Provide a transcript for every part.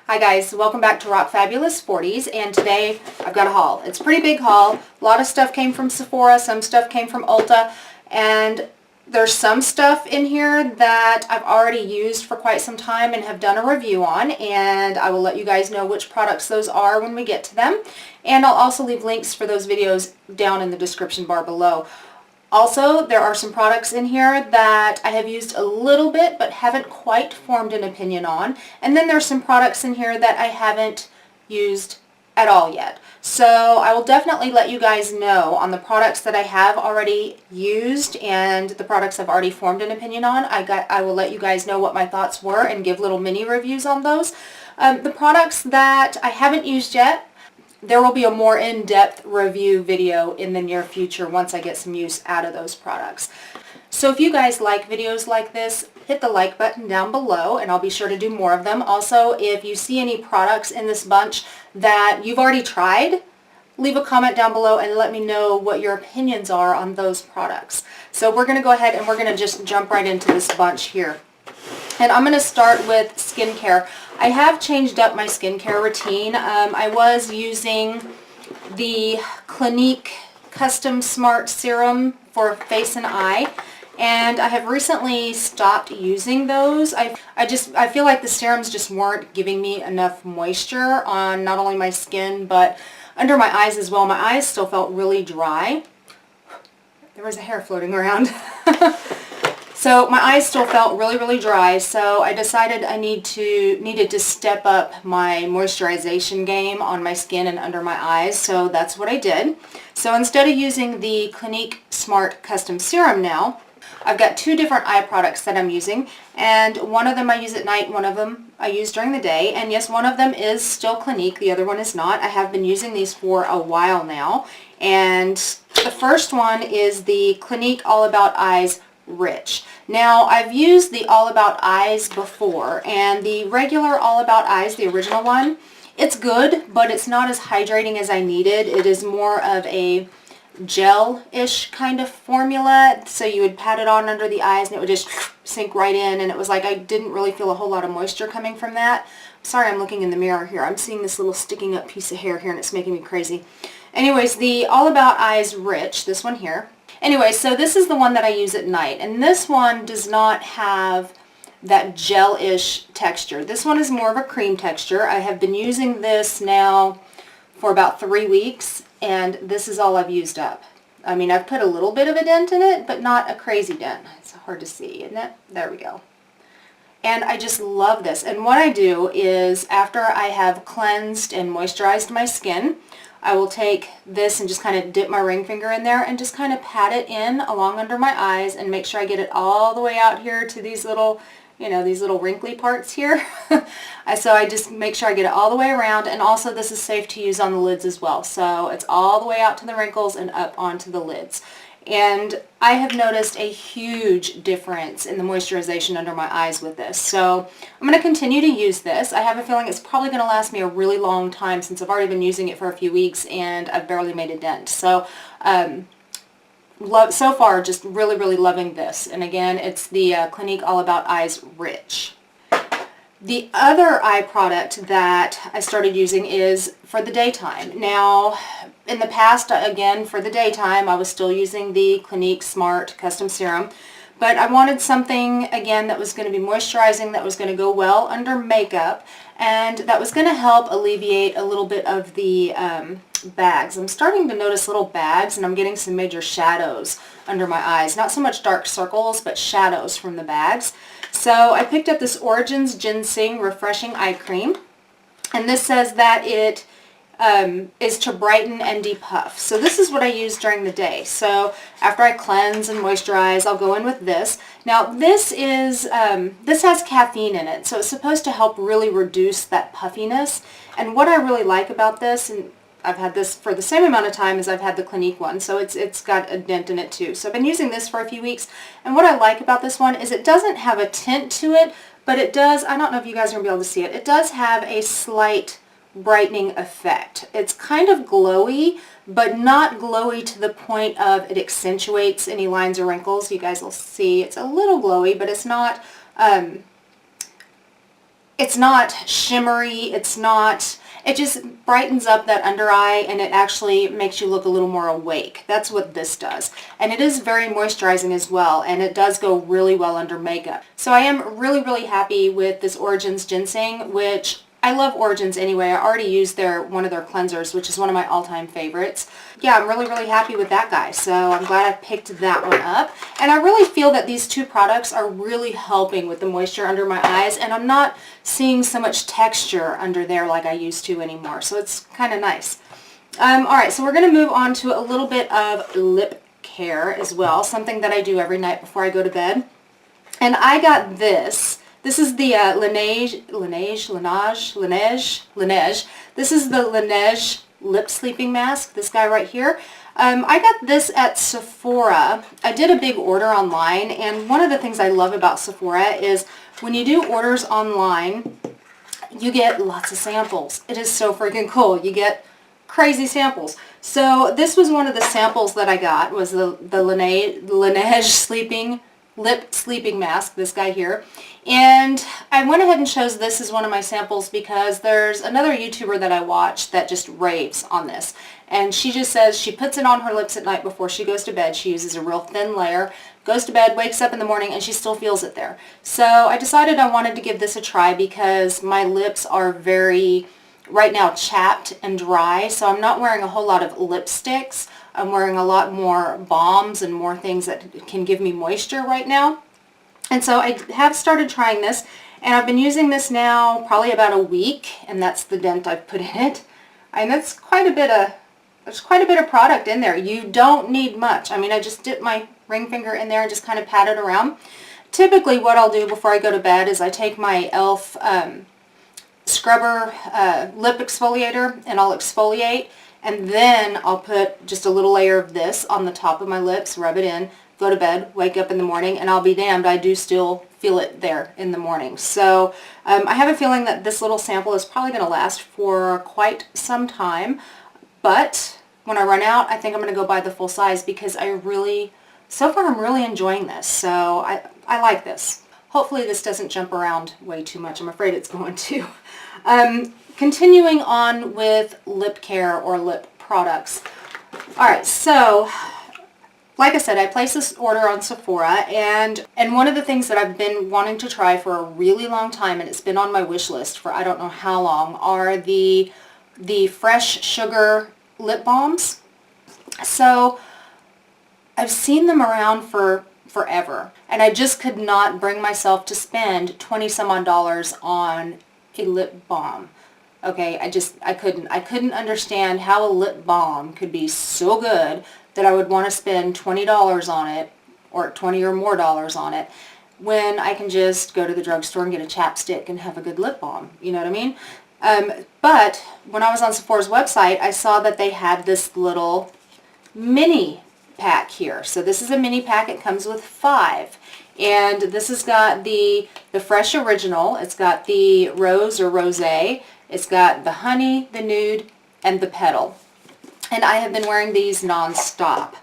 Hi guys, welcome back to Rock Fabulous 40s, and today I've got a haul. It's a pretty big haul. A lot of stuff came from Sephora, some stuff came from Ulta, and there's some stuff in here that I've already used for quite some time and have done a review on, and I will let you guys know which products those are when we get to them. And I'll also leave links for those videos down in the description bar below. Also, there are some products in here that I have used a little bit but haven't quite formed an opinion on. And then there's some products in here that I haven't used at all yet. So I will definitely let you guys know on the products that I have already used and the products I've already formed an opinion on. I will let you guys know what my thoughts were and give little mini reviews on those. The products that I haven't used yet, there will be a more in-depth review video in the near future once I get some use out of those products. So if you guys like videos like this, hit the like button down below and I'll be sure to do more of them. Also, if you see any products in this bunch that you've already tried, leave a comment down below and let me know what your opinions are on those products. So we're going to go ahead and we're going to just jump right into this bunch here. And I'm going to start with skincare. I have changed up my skincare routine. I was using the Clinique Custom Smart Serum for face and eye, and I have recently stopped using those. I feel like the serums just weren't giving me enough moisture on not only my skin but under my eyes as well. My eyes still felt really dry. There was a hair floating around. So my eyes still felt really dry, so I decided I needed to step up my moisturization game on my skin and under my eyes, so that's what I did. So instead of using the Clinique Smart Custom Serum now, I've got two different eye products that I'm using, and one of them I use at night, one of them I use during the day, and yes, one of them is still Clinique, the other one is not. I have been using these for a while now, and the first one is the Clinique All About Eyes Rich. Now, I've used the All About Eyes before, and the regular All About Eyes, the original one, it's good, but it's not as hydrating as I needed. It is more of a gel-ish kind of formula, so you would pat it on under the eyes and it would just sink right in, and it was like I didn't really feel a whole lot of moisture coming from that. Sorry, I'm looking in the mirror here. I'm seeing this little sticking up piece of hair here and it's making me crazy. Anyways, the All About Eyes Rich, this one here. Anyway, so this is the one that I use at night, and this one does not have that gel-ish texture. This one is more of a cream texture. I have been using this now for about 3 weeks, and this is all I've used up. I mean, I've put a little bit of a dent in it, but not a crazy dent. It's hard to see, isn't it? There we go. And I just love this. And what I do is, after I have cleansed and moisturized my skin, I will take this and just kind of dip my ring finger in there and just kind of pat it in along under my eyes and make sure I get it all the way out here to these little, you know, these little wrinkly parts here. So I just make sure I get it all the way around, and also this is safe to use on the lids as well. So it's all the way out to the wrinkles and up onto the lids. And I have noticed a huge difference in the moisturization under my eyes with this. So I'm going to continue to use this. I have a feeling it's probably going to last me a really long time since I've already been using it for a few weeks and I've barely made a dent. So so far, just really loving this. And again, it's the Clinique All About Eyes Rich. The other eye product that I started using is for the daytime. Now, in the past, again, for the daytime, I was still using the Clinique Smart Custom Serum, but I wanted something, again, that was going to be moisturizing, that was going to go well under makeup, and that was going to help alleviate a little bit of the bags. I'm starting to notice little bags, and I'm getting some major shadows under my eyes. Not so much dark circles, but shadows from the bags. So I picked up this Origins Ginzing Refreshing Eye Cream, and this says that it is to brighten and depuff. So this is what I use during the day. So after I cleanse and moisturize, I'll go in with this. Now this has caffeine in it, so it's supposed to help really reduce that puffiness. And what I really like about this, and I've had this for the same amount of time as I've had the Clinique one, so it's got a dent in it too. So I've been using this for a few weeks, and what I like about this one is it doesn't have a tint to it, but it does, I don't know if you guys are going to be able to see it, it does have a slight brightening effect. It's kind of glowy, but not glowy to the point of it accentuates any lines or wrinkles. You guys will see it's a little glowy, but it's not it's not shimmery, it just brightens up that under eye, and it actually makes you look a little more awake. That's what this does. And it is very moisturizing as well, and it does go really well under makeup. So I am really, really happy with this Origins Ginseng, which I love Origins anyway. I already used one of their cleansers, which is one of my all-time favorites. Yeah, I'm really, really happy with that guy. So I'm glad I picked that one up. And I really feel that these two products are really helping with the moisture under my eyes, and I'm not seeing so much texture under there like I used to anymore. So it's kind of nice. Alright, so we're going to move on to a little bit of lip care as well, something that I do every night before I go to bed. And I got this. This is the LANEIGE. This is the LANEIGE Lip Sleeping Mask, this guy right here. I got this at Sephora. I did a big order online, and one of the things I love about Sephora is when you do orders online, you get lots of samples. It is so freaking cool. You get crazy samples. So this was one of the samples that I got, was the LANEIGE Lip Sleeping Mask, this guy here. And I went ahead and chose this as one of my samples because there's another YouTuber that I watch that just raves on this. And she just says she puts it on her lips at night before she goes to bed. She uses a real thin layer, goes to bed, wakes up in the morning, and she still feels it there. So I decided I wanted to give this a try because my lips are very, right now, chapped and dry. So I'm not wearing a whole lot of lipsticks. I'm wearing a lot more balms and more things that can give me moisture right now. And so I have started trying this, and I've been using this now probably about a week, and that's the dent I've put in it. And that's there's quite a bit of product in there. You don't need much. I mean, I just dip my ring finger in there and just kind of pat it around. Typically what I'll do before I go to bed is I take my e.l.f. Scrubber lip exfoliator, and I'll exfoliate, and then I'll put just a little layer of this on the top of my lips, rub it in, go to bed, wake up in the morning, and I'll be damned, I do still feel it there in the morning. So I have a feeling that this little sample is probably going to last for quite some time, but when I run out, I think I'm going to go buy the full size because so far I'm really enjoying this. So I like this. Hopefully this doesn't jump around way too much. I'm afraid it's going to. Continuing on with lip care or lip products. Alright, so like I said, I placed this order on Sephora, and one of the things that I've been wanting to try for a really long time, and it's been on my wish list for I don't know how long, are the Fresh Sugar lip balms. So I've seen them around for forever, and I just could not bring myself to spend 20 some odd dollars on a lip balm. Okay, I couldn't understand how a lip balm could be so good that I would want to spend $20 on it, or $20 or more dollars on it, when I can just go to the drugstore and get a chapstick and have a good lip balm. You know what I mean? But when I was on Sephora's website, I saw that they had this little mini pack here. So this is a mini pack. It comes with 5. And this has got the Fresh Original. It's got the Rose or Rosé. It's got the Honey, the Nude, and the Petal. And I have been wearing these non-stop.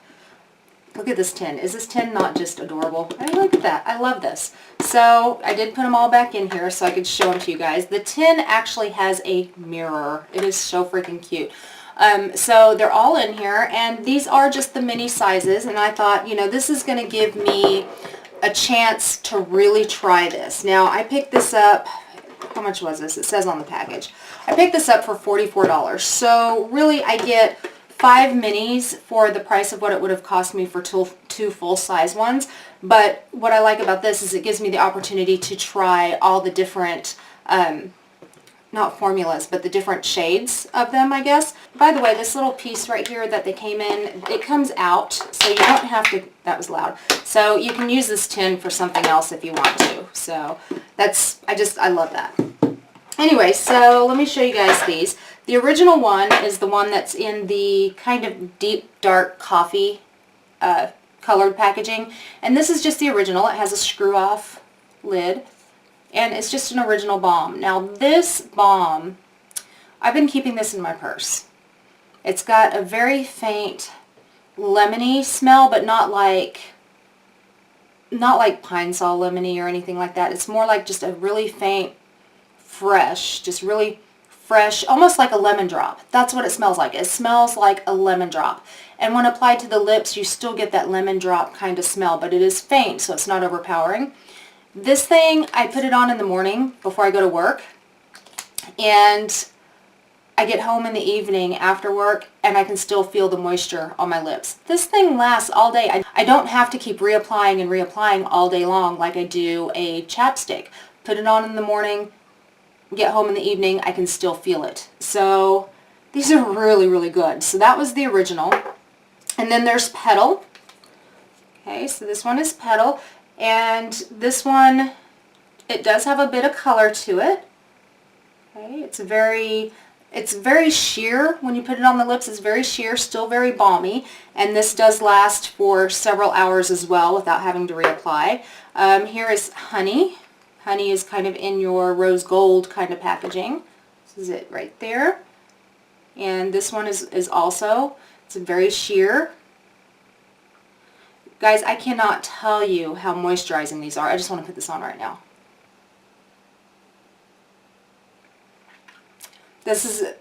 Look at this tin. Is this tin not just adorable? I look at that. I love this. So I did put them all back in here so I could show them to you guys. The tin actually has a mirror. It is so freaking cute. So they're all in here, and these are just the mini sizes, and I thought, you know, this is going to give me a chance to really try this. Now, I picked this up, how much was this? It says on the package. I picked this up for $44. So really I get 5 minis for the price of what it would have cost me for 2 full-size ones. But what I like about this is it gives me the opportunity to try all the different, not formulas, but the different shades of them, I guess. By the way, this little piece right here that they came in, it comes out, so you don't have to, that was loud, so you can use this tin for something else if you want to. So that's, I love that. Anyway, so let me show you guys these. The original one is the one that's in the kind of deep, dark coffee colored packaging. And this is just the original. It has a screw-off lid. And it's just an original balm. Now this balm, I've been keeping this in my purse. It's got a very faint lemony smell, but not like Pine Sol lemony or anything like that. It's more like just a really faint fresh, just really fresh, almost like a lemon drop. That's what it smells like. It smells like a lemon drop. And when applied to the lips, you still get that lemon drop kind of smell, but it is faint, so it's not overpowering. This thing, I put it on in the morning before I go to work, and I get home in the evening after work, and I can still feel the moisture on my lips. This thing lasts all day. I don't have to keep reapplying and reapplying all day long like I do a chapstick. Put it on in the morning, get home in the evening, I can still feel it. So these are really, really good. So that was the original. And then there's Petal. Okay, so this one is Petal. And this one, it does have a bit of color to it. Okay, it's very sheer. When you put it on the lips, it's very sheer, still very balmy. And this does last for several hours as well without having to reapply. Here is Honey. Honey is kind of in your rose gold kind of packaging. This is it right there. And this one is also, it's very sheer. Guys, I cannot tell you how moisturizing these are. I just want to put this on right now.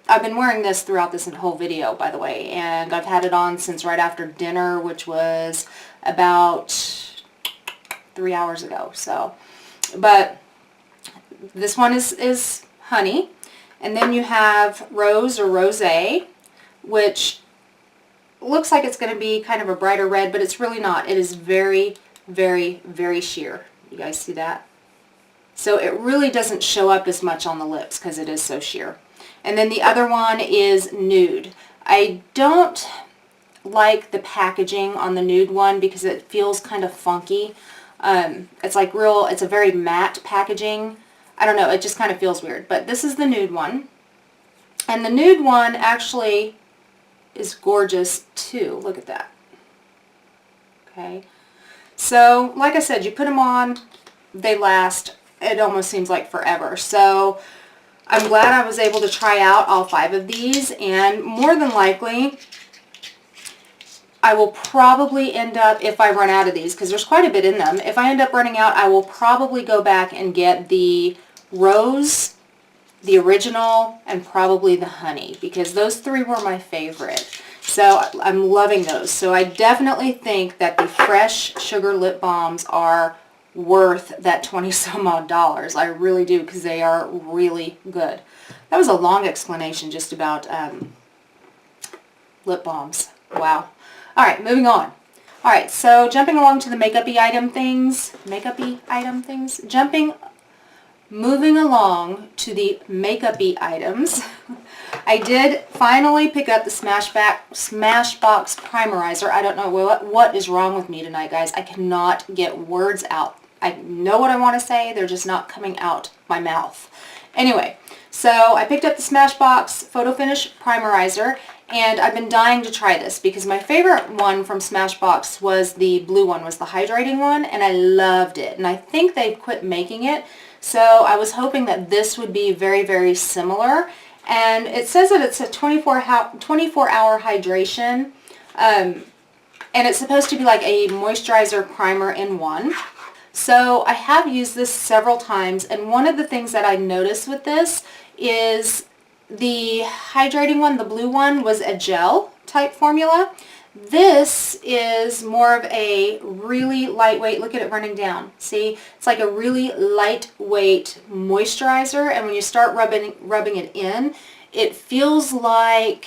I've been wearing this throughout this whole video, by the way, and I've had it on since right after dinner, which was about 3 hours ago. So, but this one is Honey, and then you have Rose or Rosé, which looks like it's going to be kind of a brighter red, but it's really not. It is very, very, very sheer. You guys see that? So it really doesn't show up as much on the lips because it is so sheer. And then the other one is Nude. I don't like the packaging on the Nude one because it feels kind of funky. It's like it's a very matte packaging. I don't know, it just kind of feels weird. But this is the Nude one. And the Nude one actually is gorgeous too. Look at that. Okay. So, like I said, you put them on, they last, it almost seems like forever. So, I'm glad I was able to try out all 5 of these, and more than likely, I will probably end up, if I run out of these, because there's quite a bit in them, if I end up running out, I will probably go back and get the Rose, the original, and probably the Honey, because those 3 were my favorite. So I'm loving those. So I definitely think that the Fresh Sugar Lip Balms are worth that 20-some odd dollars. I really do, because they are really good. That was a long explanation just about lip balms. Wow. Alright, moving on. Alright, so jumping along to the makeup-y item things. Moving along to the makeup-y items. I did finally pick up the Smashbox Primerizer. I don't know what is wrong with me tonight, guys. I cannot get words out. I know what I want to say, they're just not coming out my mouth. Anyway, so I picked up the Smashbox Photo Finish Primerizer, and I've been dying to try this because my favorite one from Smashbox was the blue one, was the hydrating one, and I loved it. And I think they've quit making it, so I was hoping that this would be very, very similar. And it says that it's a 24-hour hydration, and it's supposed to be like a moisturizer primer in one. So I have used this several times, and one of the things that I noticed with this is the hydrating one, the blue one, was a gel type formula. This is more of a really lightweight, look at it running down, see? It's like a really lightweight moisturizer, and when you start rubbing it in, it feels like,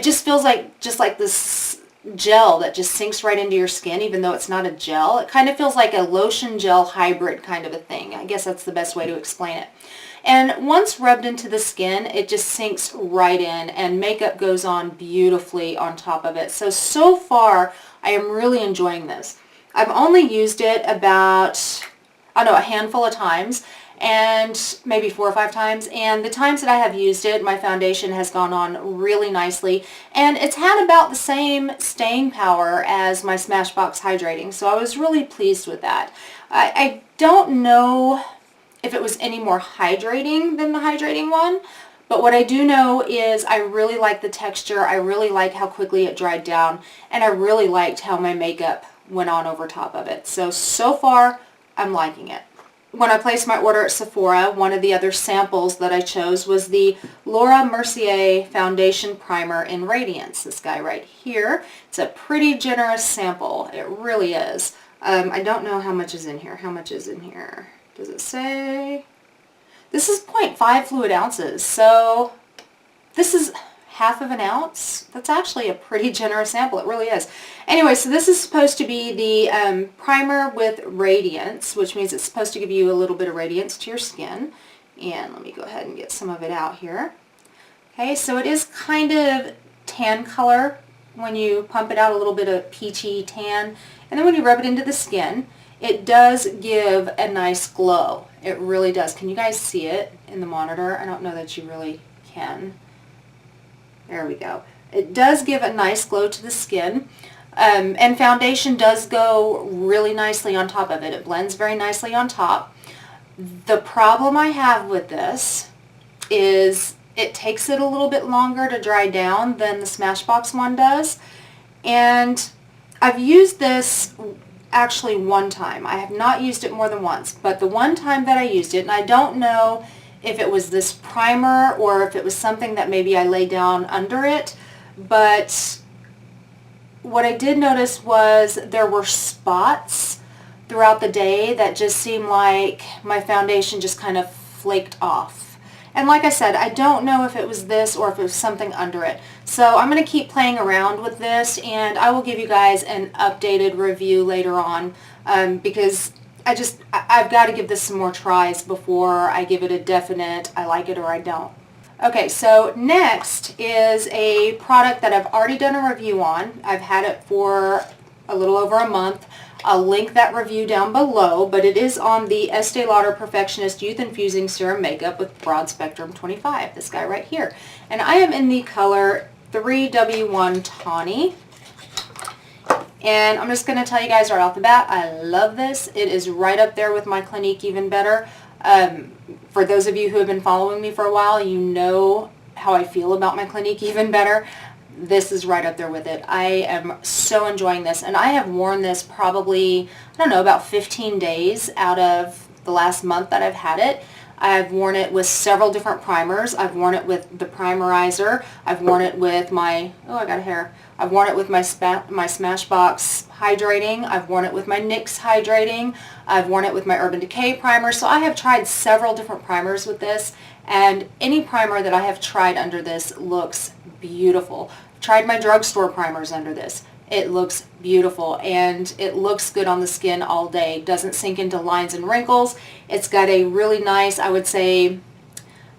just like this gel that just sinks right into your skin, even though it's not a gel. It kind of feels like a lotion gel hybrid kind of a thing. I guess that's the best way to explain it. And once rubbed into the skin, it just sinks right in, and makeup goes on beautifully on top of it. So far, I am really enjoying this. I've only used it about, I don't know, a handful of times, and maybe 4 or 5 times, and the times that I have used it, my foundation has gone on really nicely, and it's had about the same staying power as my Smashbox Hydrating, so I was really pleased with that. I don't know if it was any more hydrating than the hydrating one, but what I do know is I really like the texture, I really like how quickly it dried down, and I really liked how my makeup went on over top of it. So far, I'm liking it. when I placed my order at Sephora, one of the other samples that I chose was the Laura Mercier Foundation Primer in Radiance. This guy right here. It's a pretty generous sample. It really is. I don't know how much is in here. How much is in here? Does it say? This is 0.5 fluid ounces, so this is half of an ounce. That's actually a pretty generous sample. It really is. Anyway, so this is supposed to be the primer with radiance, which means it's supposed to give you a little bit of radiance to your skin. And let me go ahead and get some of it out here. Okay, so it is kind of tan color when you pump it out, a little bit of peachy tan. And then when you rub it into the skin, it does give a nice glow. It really does. Can you guys see it in the monitor? I don't know that you really can. There we go. It does give a nice glow to the skin. And foundation does go really nicely on top of it. It blends very nicely on top. The problem I have with this is it takes it a little bit longer to dry down than the Smashbox one does. And I've used this actually one time. I have not used it more than once, but the one time that I used it, and I don't know if it was this primer or if it was something that maybe I laid down under it, but what I did notice was there were spots throughout the day that just seemed like my foundation just kind of flaked off. And like I said, I don't know if it was this or if it was something under it. So I'm going to keep playing around with this, and I will give you guys an updated review later on because I've got to give this some more tries before I give it a definite I like it or I don't. Okay, so next is a product that I've already done a review on. I've had it for a little over a month. I'll link that review down below, but it is on the Estee Lauder Perfectionist Youth Infusing Serum Makeup with Broad Spectrum 25, this guy right here. And I am in the color 3W1 Tawny. And I'm just going to tell you guys right off the bat, I love this. It is right up there with my Clinique Even Better. For those of you who have been following me for a while, you know how I feel about my Clinique Even Better. This is right up there with it. I am so enjoying this. And I have worn this probably, I don't know, about 15 days out of the last month that I've had it. I've worn it with several different primers. I've worn it with the Primerizer. I've worn it with my, oh, I got a hair. I've worn it with my Smashbox Hydrating. I've worn it with my NYX Hydrating. I've worn it with my Urban Decay primer. So I have tried several different primers with this, and any primer that I have tried under this looks beautiful. I've tried my drugstore primers under this. It looks beautiful, and it looks good on the skin all day. Doesn't sink into lines and wrinkles. It's got a really nice, I would say,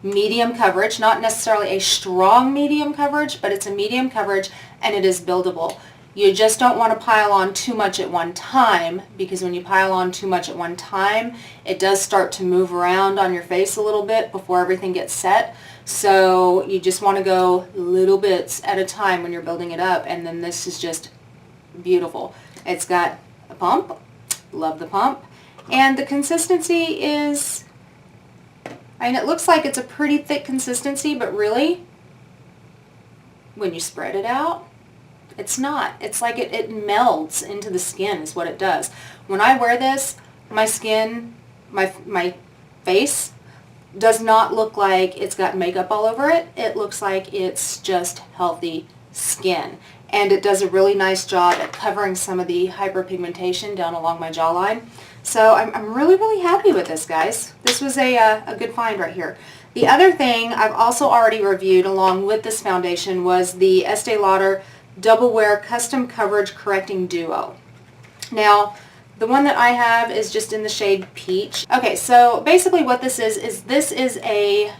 medium coverage. Not necessarily a strong medium coverage, but it's a medium coverage, and it is buildable. You just don't want to pile on too much at one time, because when you pile on too much at one time, it does start to move around on your face a little bit before everything gets set. So you just want to go little bits at a time when you're building it up, and then this is just beautiful. It's got a pump. Love the pump. And the consistency is, I mean, it looks like it's a pretty thick consistency, but really, when you spread it out, it's not. It's like it melds into the skin is what it does. When I wear this, my skin, my face does not look like it's got makeup all over it. It looks like it's just healthy skin. And it does a really nice job at covering some of the hyperpigmentation down along my jawline. So I'm really, really happy with this, guys. This was a good find right here. The other thing I've also already reviewed along with this foundation was the Estee Lauder Doublewear Custom Coverage Correcting Duo. Now, the one that I have is just in the shade Peach. Okay, so basically what this is a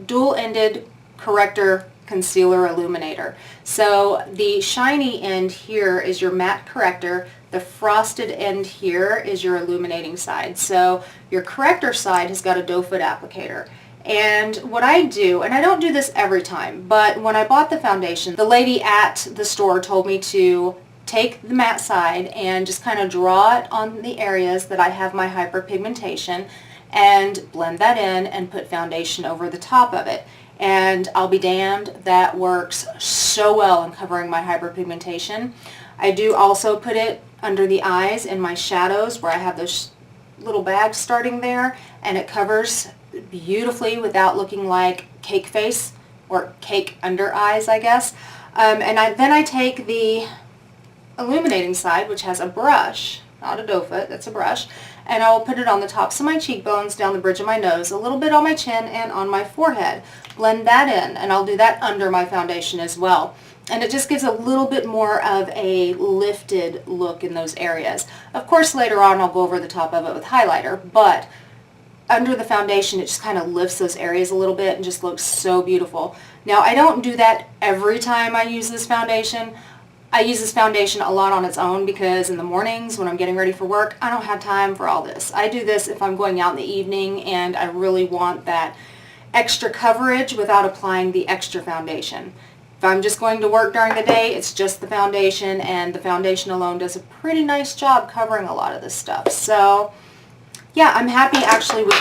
dual-ended corrector concealer illuminator. So the shiny end here is your matte corrector. The frosted end here is your illuminating side. So your corrector side has got a doe foot applicator. And what I do, and I don't do this every time, but when I bought the foundation, the lady at the store told me to take the matte side and just kind of draw it on the areas that I have my hyperpigmentation and blend that in and put foundation over the top of it. And I'll be damned, that works so well in covering my hyperpigmentation. I do also put it under the eyes in my shadows where I have those little bag starting there, and it covers beautifully without looking like cake face or cake under eyes, I guess. And then I take the illuminating side, which has a brush, not a doe foot, that's a brush, and I will put it on the tops of my cheekbones, down the bridge of my nose, a little bit on my chin, and on my forehead. Blend that in, and I'll do that under my foundation as well. And it just gives a little bit more of a lifted look in those areas. Of course, later on I'll go over the top of it with highlighter, but under the foundation it just kind of lifts those areas a little bit and just looks so beautiful. Now, I don't do that every time I use this foundation. I use this foundation a lot on its own because in the mornings when I'm getting ready for work, I don't have time for all this. I do this if I'm going out in the evening and I really want that extra coverage without applying the extra foundation. If I'm just going to work during the day, it's just the foundation, and the foundation alone does a pretty nice job covering a lot of this stuff. So yeah, I'm happy actually with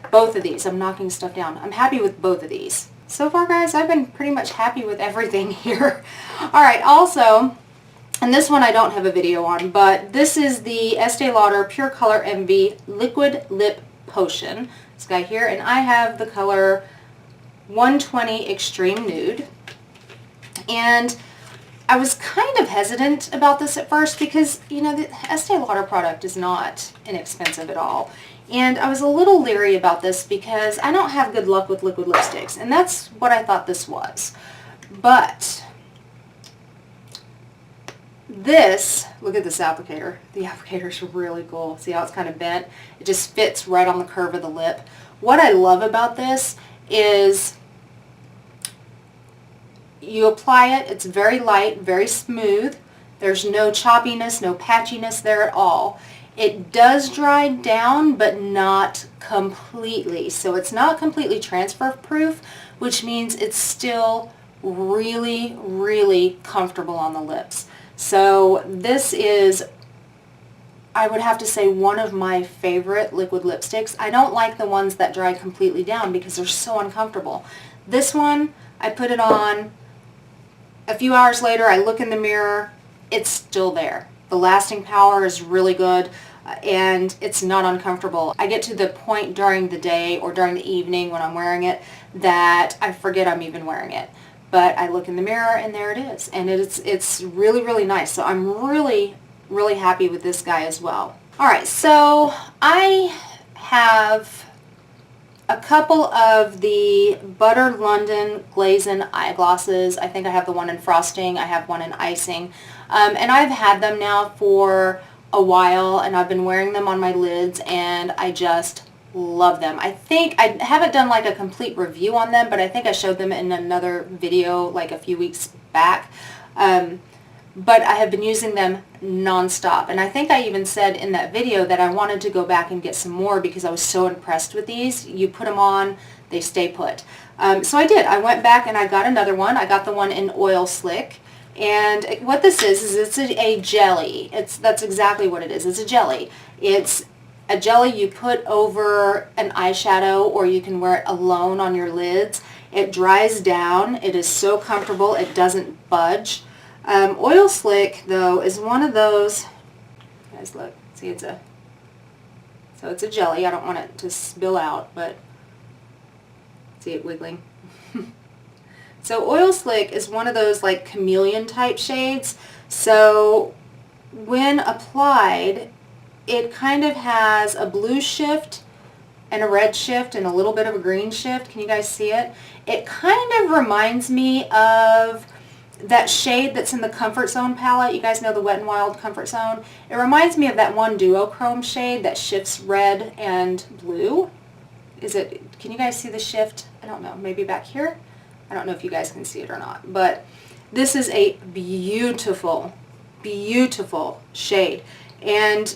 both of these. I'm knocking stuff down. I'm happy with both of these. So far, guys, I've been pretty much happy with everything here. Alright, also, and this one I don't have a video on, but this is the Estee Lauder Pure Color Envy Liquid Lip Potion. This guy here, and I have the color 120 Extreme Nude. And I was kind of hesitant about this at first because, you know, the Estee Lauder product is not inexpensive at all. And I was a little leery about this because I don't have good luck with liquid lipsticks, and that's what I thought this was. But this, look at this applicator. The applicator is really cool. See how it's kind of bent? It just fits right on the curve of the lip. What I love about this is you apply it, it's very light, very smooth. There's no choppiness, no patchiness there at all. It does dry down, but not completely. So it's not completely transfer proof, which means it's still really, really comfortable on the lips. So this is, I would have to say, one of my favorite liquid lipsticks. I don't like the ones that dry completely down because they're so uncomfortable. This one, I put it on, a few hours later I look in the mirror, it's still there. The lasting power is really good, and it's not uncomfortable. I get to the point during the day or during the evening when I'm wearing it that I forget I'm even wearing it. But I look in the mirror and there it is. And it's really, really nice. So I'm really, really happy with this guy as well. Alright, so I have a couple of the Butter London Glazen eyeglosses. I think I have the one in frosting. I have one in icing. And I've had them now for a while, and I've been wearing them on my lids, and I just love them. I think I haven't done like a complete review on them, but I think I showed them in another video like a few weeks back. But I have been using them non-stop, and I think I even said in that video that I wanted to go back and get some more because I was so impressed with these. You put them on, they stay put. So I did. I went back and I got another one. I got the one in Oil Slick, and what this is it's a jelly. That's exactly what it is. It's a jelly. It's a jelly you put over an eyeshadow, or you can wear it alone on your lids. It dries down. It is so comfortable. It doesn't budge. Oil Slick, though, is one of those, guys look, see it's a jelly. I don't want it to spill out, but see it wiggling. So Oil Slick is one of those like chameleon type shades. So when applied, it kind of has a blue shift and a red shift and a little bit of a green shift. Can you guys see it? It kind of reminds me of that shade that's in the Comfort Zone palette. You guys know the Wet n Wild Comfort Zone? It reminds me of that one duochrome shade that shifts red and blue. Can you guys see the shift? I don't know, maybe back here? I don't know if you guys can see it or not, but this is a beautiful, beautiful shade. And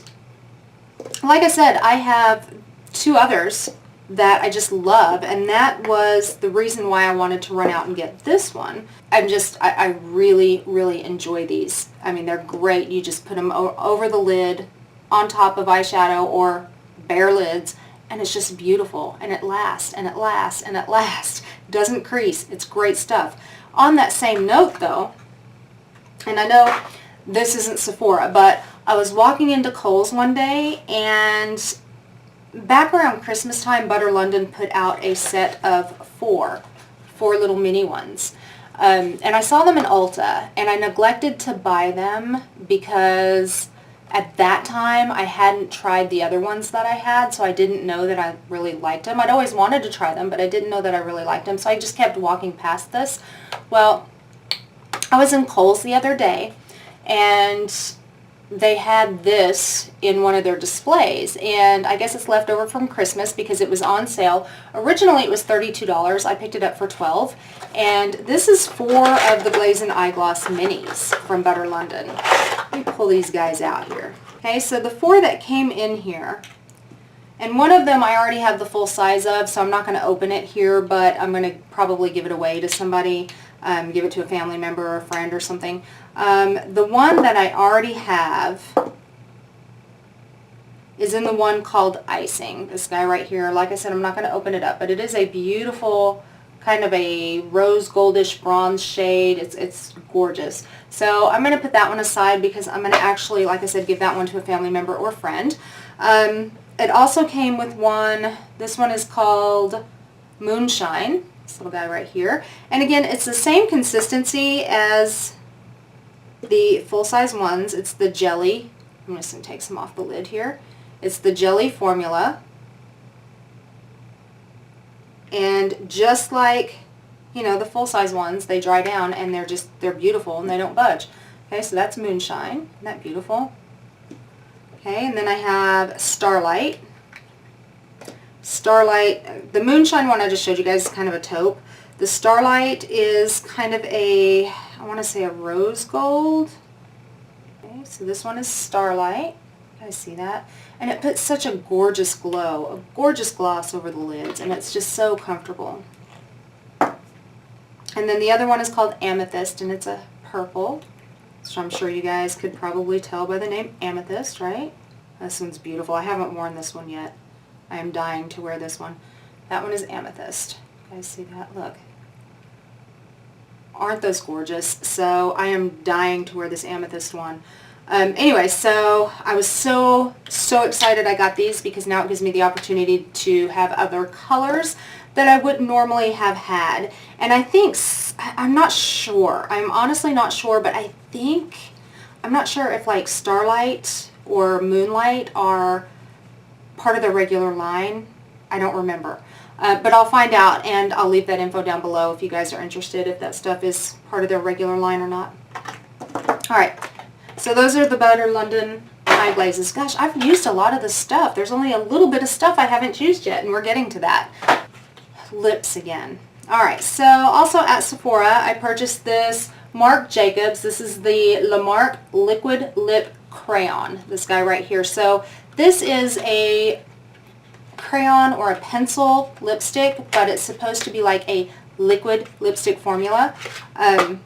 like I said, I have two others that I just love, and that was the reason why I wanted to run out and get this one. I really, really enjoy these. I mean, they're great. You just put them over the lid, on top of eyeshadow or bare lids, and it's just beautiful, and it lasts, and it lasts, and it lasts. Doesn't crease. It's great stuff. On that same note, though, and I know this isn't Sephora, but I was walking into Kohl's one day, and back around Christmas time, Butter London put out a set of four little mini ones. And I saw them in Ulta, and I neglected to buy them because at that time I hadn't tried the other ones that I had, so I didn't know that I really liked them. I'd always wanted to try them, but I didn't know that I really liked them, so I just kept walking past this. Well, I was in Kohl's the other day, and they had this in one of their displays, and I guess it's left over from Christmas because it was on sale. Originally it was $32. I picked it up for $12, and this is 4 of the Glazen eyegloss minis from Butter London. Let me pull these guys out here. Okay, so the 4 that came in here, and one of them I already have the full size of, so I'm not going to open it here, but I'm going to probably give it away to somebody, give it to a family member or a friend or something. The one that I already have is in the one called Icing. This guy right here. Like I said, I'm not going to open it up, but it is a beautiful kind of a rose goldish bronze shade. It's gorgeous. So I'm going to put that one aside because I'm going to actually, like I said, give that one to a family member or friend. It also came with one. This one is called Moonshine. This little guy right here. And again, it's the same consistency as the full-size ones. It's the jelly. I'm just going to take some off the lid here. It's the jelly formula. And just like, you know, the full-size ones, they dry down and they're beautiful and they don't budge. Okay, so that's Moonshine. Isn't that beautiful? Okay, and then I have Starlight. Starlight, the Moonshine one I just showed you guys is kind of a taupe. The Starlight is kind of a, I want to say a rose gold. Okay, so this one is Starlight. You guys see that? And it puts such a gorgeous glow, a gorgeous gloss over the lids, and it's just so comfortable. And then the other one is called Amethyst, and it's a purple. So I'm sure you guys could probably tell by the name Amethyst, right? This one's beautiful. I haven't worn this one yet. I am dying to wear this one. That one is Amethyst. You guys see that? Look. Aren't those gorgeous? So I am dying to wear this Amethyst one. Anyway, so I was so excited I got these because now it gives me the opportunity to have other colors that I wouldn't normally have had. And I think, I'm not sure. I'm honestly not sure, but I think, I'm not sure if like Starlight or Moonlight are part of the regular line. I don't remember. But I'll find out, and I'll leave that info down below if you guys are interested, if that stuff is part of their regular line or not. Alright, so those are the Butter London eye glazes. Gosh, I've used a lot of the stuff. There's only a little bit of stuff I haven't used yet, and we're getting to that. Lips again. Alright, so also at Sephora, I purchased this Marc Jacobs. This is the La Marque Liquid Lip Crayon, this guy right here. So this is a crayon or a pencil lipstick, but it's supposed to be like a liquid lipstick formula.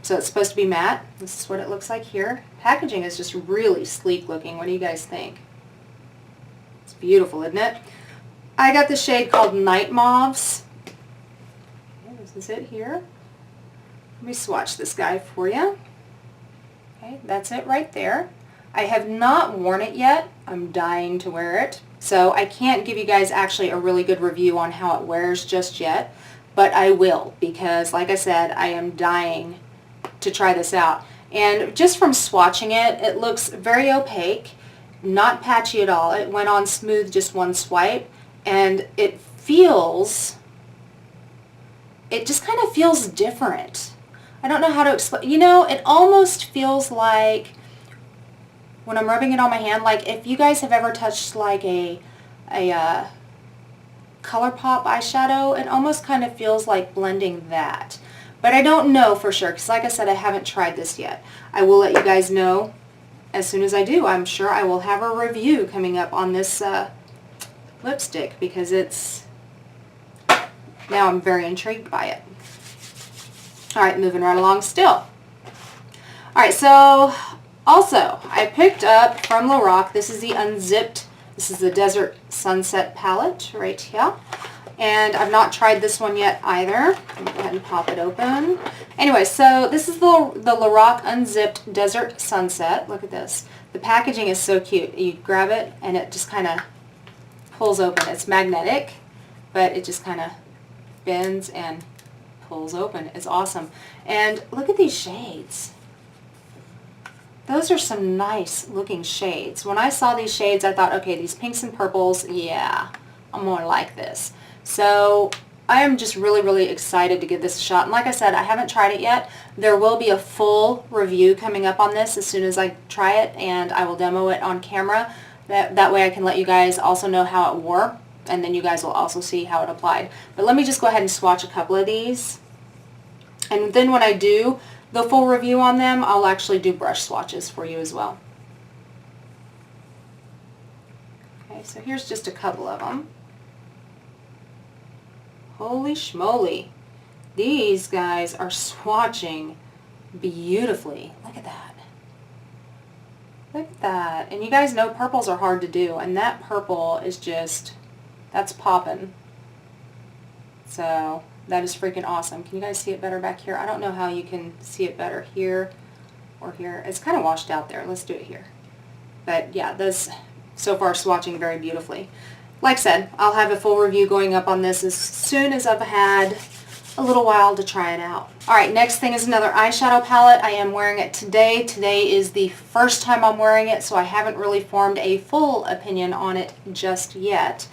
So it's supposed to be matte. This is what it looks like here. Packaging is just really sleek looking. What do you guys think? It's beautiful, isn't it? I got the shade called Night Mauves. Okay, this is it here. Let me swatch this guy for you. Okay, that's it right there. I have not worn it yet. I'm dying to wear it. So I can't give you guys actually a really good review on how it wears just yet, but I will because, like I said, I am dying to try this out. And just from swatching it, it looks very opaque, not patchy at all. It went on smooth just one swipe, and it just kind of feels different. I don't know how to explain. You know, it almost feels like, when I'm rubbing it on my hand, like if you guys have ever touched like a ColourPop eyeshadow, it almost kind of feels like blending that. But I don't know for sure, because like I said, I haven't tried this yet. I will let you guys know as soon as I do. I'm sure I will have a review coming up on this lipstick, because it's, now I'm very intrigued by it. Alright, moving right along still. Alright, so also, I picked up from Lorac, this is the Unzipped, this is the Desert Sunset palette right here. And I've not tried this one yet either. Let me go ahead and pop it open. Anyway, so this is the Lorac Unzipped Desert Sunset. Look at this. The packaging is so cute. You grab it and it just kind of pulls open. It's magnetic, but it just kind of bends and pulls open. It's awesome. And look at these shades. Those are some nice looking shades. When I saw these shades, I thought, okay, these pinks and purples, yeah, I'm going to like this. So I am just really, really excited to give this a shot. And like I said, I haven't tried it yet. There will be a full review coming up on this as soon as I try it, and I will demo it on camera. That way I can let you guys also know how it wore, and then you guys will also see how it applied. But let me just go ahead and swatch a couple of these. And then when I do the full review on them, I'll actually do brush swatches for you as well. Okay, so here's just a couple of them. Holy schmoly. These guys are swatching beautifully. Look at that. Look at that. And you guys know purples are hard to do, and that purple is just, that's popping. So that is freaking awesome. Can you guys see it better back here? I don't know how you can see it better here or here. It's kind of washed out there. Let's do it here. But yeah, this so far swatching very beautifully. Like I said, I'll have a full review going up on this as soon as I've had a little while to try it out. Alright, next thing is another eyeshadow palette. I am wearing it today. Today is the first time I'm wearing it, so I haven't really formed a full opinion on it just yet.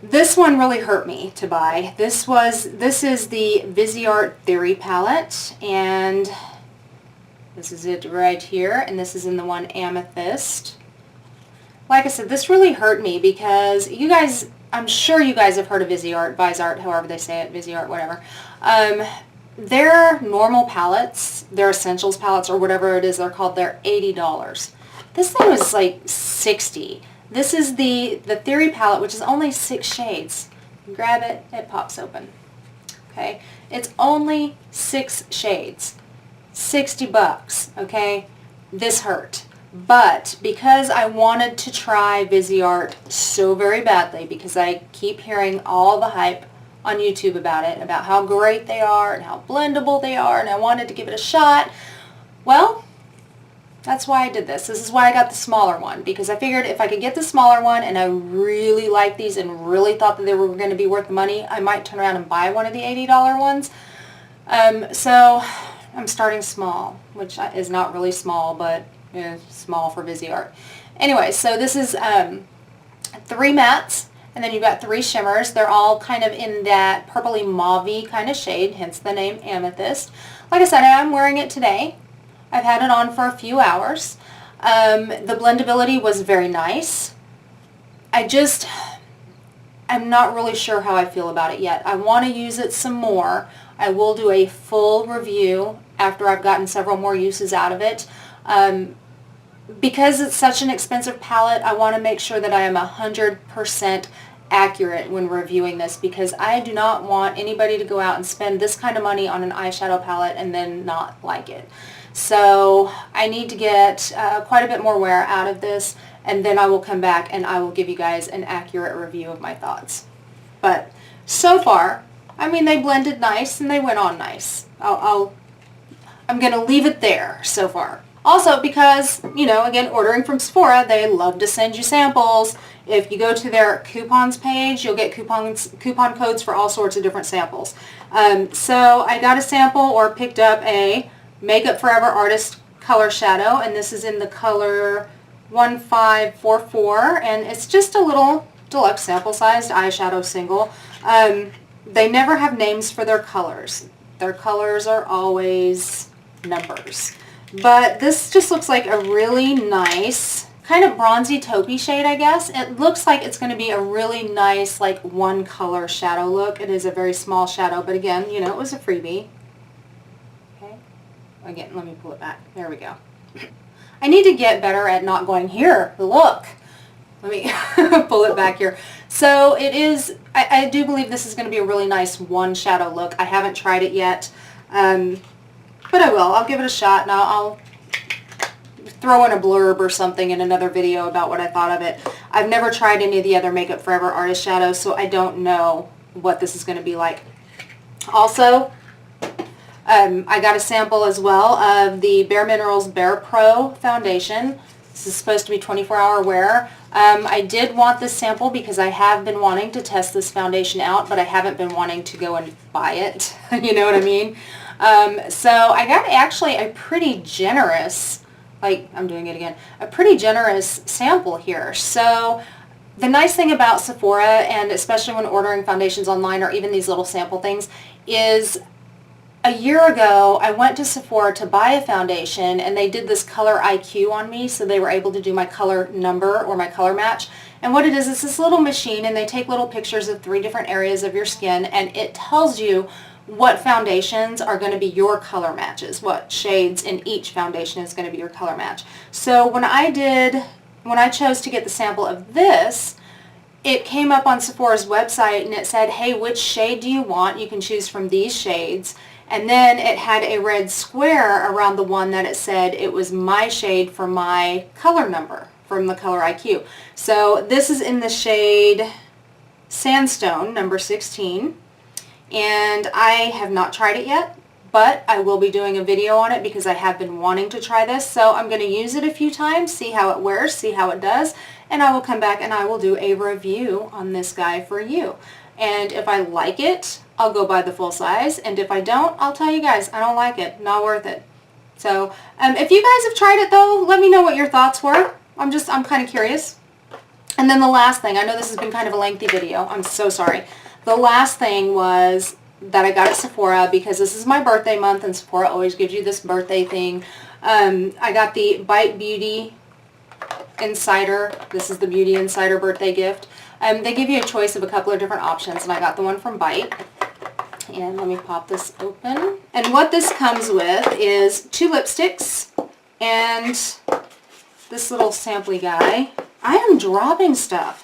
This one really hurt me to buy. This is the Viseart Theory palette, and this is it right here, and this is in the one Amethyst. Like I said, this really hurt me because you guys, I'm sure you guys have heard of Viseart, however they say it, Viseart, whatever. Their normal palettes, their essentials palettes, or whatever it is they're called, they're $80. This thing was like $60. This is the Theory palette, which is only 6 shades. You grab it, it pops open. Okay? It's only 6 shades. $60, okay? This hurt. But because I wanted to try Viseart so very badly, because I keep hearing all the hype on YouTube about it, about how great they are and how blendable they are, and I wanted to give it a shot, well, that's why I did this. This is why I got the smaller one, because I figured if I could get the smaller one and I really liked these and really thought that they were going to be worth the money, I might turn around and buy one of the $80 ones. So I'm starting small, which is not really small, but small for Viseart. Anyway, so this is 3 mattes, and then you've got 3 shimmers. They're all kind of in that purpley mauve-y kind of shade, hence the name Amethyst. Like I said, I am wearing it today. I've had it on for a few hours. The blendability was very nice. I'm not really sure how I feel about it yet. I want to use it some more. I will do a full review after I've gotten several more uses out of it. Because it's such an expensive palette, I want to make sure that I am 100% accurate when reviewing this, because I do not want anybody to go out and spend this kind of money on an eyeshadow palette and then not like it. So I need to get quite a bit more wear out of this, and then I will come back and I will give you guys an accurate review of my thoughts. But so far, I mean, they blended nice and they went on nice. I'm going to leave it there so far. Also, because, you know, again, ordering from Sephora, they love to send you samples. If you go to their coupons page, you'll get coupon codes for all sorts of different samples. So I got a sample, or picked up a Makeup Forever Artist color shadow, and this is in the color 1544, and it's just a little deluxe sample-sized eyeshadow single. They never have names for their colors. Their colors are always numbers. But this just looks like a really nice, kind of bronzy taupey shade, I guess. It looks like it's going to be a really nice, like, one color shadow look. It is a very small shadow, but again, you know, it was a freebie. Okay. Again, let me pull it back. There we go. I need to get better at not going, here, look. Let me pull it back here. So it is, I do believe this is going to be a really nice one shadow look. I haven't tried it yet. But I will. I'll give it a shot, and I'll throw in a blurb or something in another video about what I thought of it. I've never tried any of the other Makeup Forever Artist shadows, so I don't know what this is going to be like. Also, I got a sample as well of the Bare Minerals Bare Pro foundation. This is supposed to be 24-hour wear. I did want this sample because I have been wanting to test this foundation out, but I haven't been wanting to go and buy it. You know what I mean? So I got actually a pretty generous, like I'm doing it again, a pretty generous sample here. So the nice thing about Sephora, and especially when ordering foundations online or even these little sample things, is a year ago I went to Sephora to buy a foundation and they did this color IQ on me, so they were able to do my color number or my color match. And what it is, it's this little machine and they take little pictures of 3 different areas of your skin and it tells you what foundations are going to be your color matches, what shades in each foundation is going to be your color match. So when I chose to get the sample of this, it came up on Sephora's website and it said, hey, which shade do you want? You can choose from these shades. And then it had a red square around the one that it said it was my shade for my color number from the color IQ. So this is in the shade Sandstone, number 16. And I have not tried it yet, but I will be doing a video on it because I have been wanting to try this. So I'm going to use it a few times, see how it wears, see how it does, and I will come back and I will do a review on this guy for you. And if I like it, I'll go buy the full size, and if I don't, I'll tell you guys, I don't like it, not worth it. So if you guys have tried it though, let me know what your thoughts were. I'm kind of curious. And then the last thing, I know this has been kind of a lengthy video, I'm so sorry. The last thing was that I got at Sephora because this is my birthday month and Sephora always gives you this birthday thing. I got the Byte Beauty Insider. This is the Beauty Insider birthday gift. They give you a choice of a couple of different options and I got the one from Byte. And let me pop this open. And what this comes with is 2 lipsticks and this little samply guy. I am dropping stuff.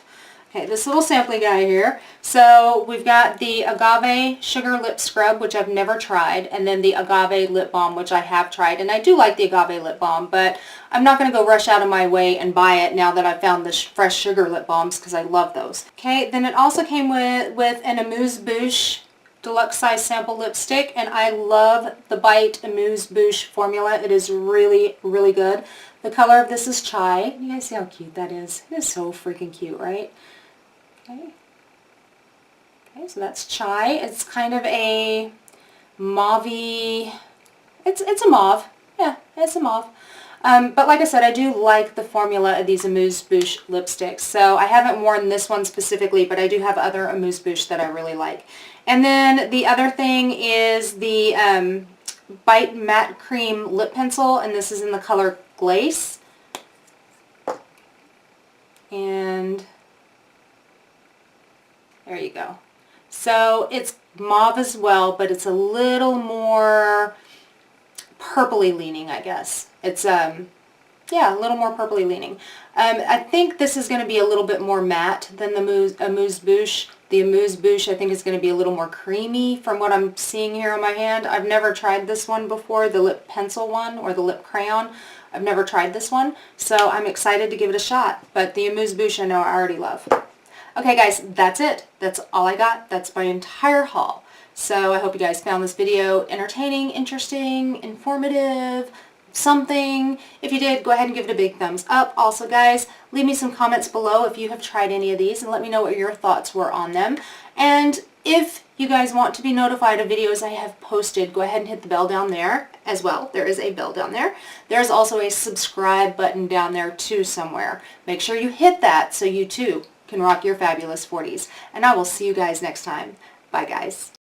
Okay, this little sampling guy here. So we've got the Agave Sugar Lip Scrub, which I've never tried, and then the Agave Lip Balm, which I have tried. And I do like the Agave Lip Balm, but I'm not going to go rush out of my way and buy it now that I've found the fresh sugar lip balms because I love those. Okay, then it also came with an Amuse Bouche deluxe size sample lipstick, and I love the Byte Amuse Bouche formula. It is really, really good. The color of this is Chai. You guys see how cute that is? It is so freaking cute, right? Okay. Okay, so that's Chai. It's kind of a mauve-y, it's a mauve. Yeah, it's a mauve. But like I said, I do like the formula of these Amuse Bouche lipsticks. So I haven't worn this one specifically, but I do have other Amuse Bouche that I really like. And then the other thing is the Byte Matte Cream Lip Pencil, and this is in the color Glace. And there you go. So it's mauve as well, but it's a little more purpley leaning, I guess. It's, yeah, a little more purpley leaning. I think this is going to be a little bit more matte than the Amuse Bouche. The Amuse Bouche, I think, is going to be a little more creamy from what I'm seeing here on my hand. I've never tried this one before, the lip pencil one or the lip crayon. I've never tried this one, so I'm excited to give it a shot. But the Amuse Bouche, I know I already love. Okay guys, that's it. That's all I got. That's my entire haul. So I hope you guys found this video entertaining, interesting, informative, something. If you did, go ahead and give it a big thumbs up. Also guys, leave me some comments below if you have tried any of these and let me know what your thoughts were on them. And if you guys want to be notified of videos I have posted, go ahead and hit the bell down there as well. There is a bell down there. There's also a subscribe button down there too somewhere. Make sure you hit that so you too can rock your fabulous 40s. And I will see you guys next time. Bye guys.